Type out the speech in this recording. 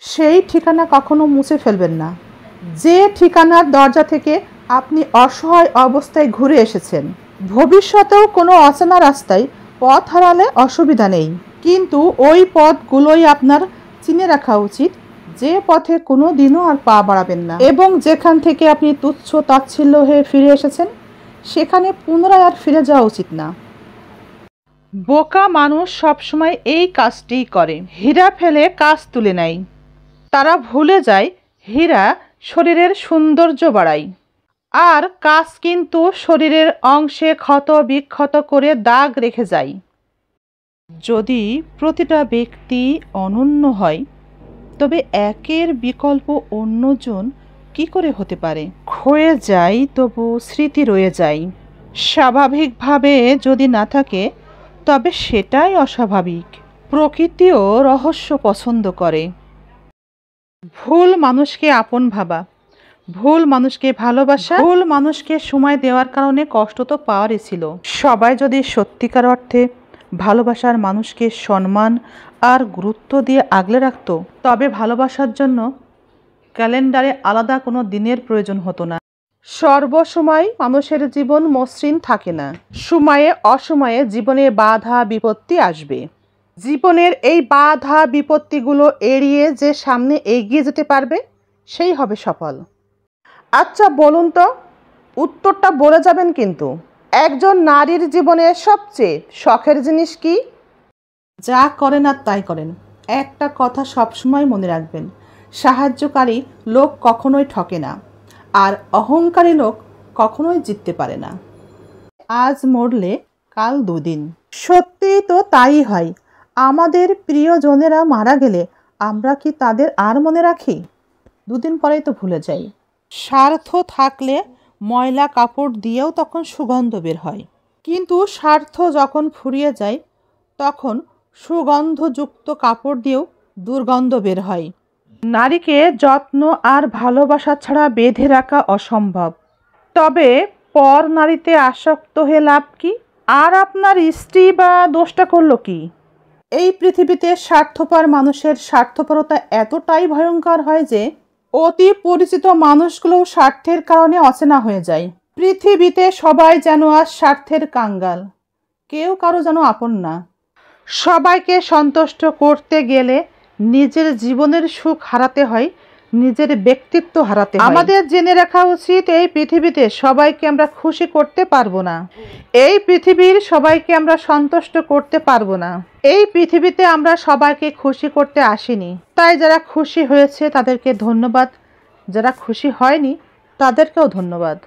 সেই ঠিকানা কখনো মুছে ফেলবেন না, যে ঠিকানার দরজা থেকে আপনি অসহায় অবস্থায় ঘুরে এসেছেন। ভবিষ্যতেও কোনো অচেনা রাস্তায় পথ হারালে অসুবিধা নেই, কিন্তু ওই পথগুলোই আপনার চিনে রাখা উচিত, যে পথে কোনো দিনও আর পা বাড়াবেন না, এবং যেখান থেকে আপনি তুচ্ছ তাচ্ছিল্য হয়ে ফিরে এসেছেন সেখানে পুনরায় আর ফিরে যাওয়া উচিত না। বোকা মানুষ সবসময় এই কাজটিই করে, হীরা ফেলে কাজ তুলে নেয়। তারা ভুলে যায় হীরা শরীরের সৌন্দর্য বাড়ায়, আর কাজ কিন্তু শরীরের অংশে ক্ষত বিক্ষত করে দাগ রেখে যায়। যদি প্রতিটা ব্যক্তি অনন্য হয় তবে একের বিকল্প অন্যজন কি করে হতে পারে? ক্ষয়ে যায় তবু স্মৃতি রয়ে যায়। স্বাভাবিকভাবে যদি না থাকে তবে সেটাই অস্বাভাবিক। প্রকৃতিও রহস্য পছন্দ করে। ভুল মানুষকে আপন ভাবা, ভুল মানুষকে ভালোবাসা, ভুল মানুষকে সময় দেওয়ার কারণে কষ্ট তো পাওয়ারই ছিল। সবাই যদি সত্যিকার অর্থে ভালোবাসার মানুষকে সম্মান আর গুরুত্ব দিয়ে আগলে রাখত তবে ভালোবাসার জন্য ক্যালেন্ডারে আলাদা কোনো দিনের প্রয়োজন হতো না। সর্বসময় মানুষের জীবন মসৃণ থাকে না, সময়ে অসময়ে জীবনে বাধা বিপত্তি আসবে। জীবনের এই বাধা বিপত্তিগুলো এড়িয়ে যে সামনে এগিয়ে যেতে পারবে সেই হবে সফল। আচ্ছা বলুন তো, উত্তরটা বলে যাবেন কিন্তু। একজন নারীর জীবনে সবচেয়ে শখের জিনিস কি? যা করেন আর তাই করেন, একটা কথা সবসময় মনে রাখবেন, সাহায্যকারী লোক কখনোই ঠকে না, আর অহংকারী লোক কখনোই জিততে পারে না। আজ মরলে কাল দুদিন। সত্যিই তো তাই হয়। আমাদের প্রিয়জনেরা মারা গেলে আমরা কি তাদের আর মনে রাখি? দুদিন পরেই তো ভুলে যাই। স্বার্থ থাকলে ময়লা কাপড় দিয়েও তখন সুগন্ধ বের হয়, কিন্তু স্বার্থ যখন ফুরিয়ে যায় তখন সুগন্ধযুক্ত কাপড় দিয়েও দুর্গন্ধ বের হয়। নারীকে যত্ন আর ভালোবাসা ছাড়া বেঁধে রাখা অসম্ভব, তবে পর নারীতে আসক্ত হয়ে লাভ কি? আর আপনার স্ত্রী বা দোষটা করলো কি? এই পৃথিবীতে স্বার্থপর মানুষের স্বার্থপরতা এতটাই ভয়ঙ্কর হয় যে অতি পরিচিত মানুষগুলোও স্বার্থের কারণে অচেনা হয়ে যায়। পৃথিবীতে সবাই যেন আজ স্বার্থের কাঙ্গাল, কেউ কারো যেন আপন না। সবাইকে সন্তুষ্ট করতে গেলে নিজের জীবনের সুখ হারাতে হয়, নিজের ব্যক্তিত্ব হারাতে হয়। আমাদের জেনে রাখা উচিত, এই পৃথিবীতে সবাইকে আমরা খুশি করতে পারবো না, এই পৃথিবীর সবাইকে আমরা সন্তুষ্ট করতে পারবো না। এই পৃথিবীতে আমরা সবাইকে খুশি করতে আসিনি, তাই যারা খুশি হয়েছে তাদেরকে ধন্যবাদ, যারা খুশি হয়নি তাদেরকেও ধন্যবাদ।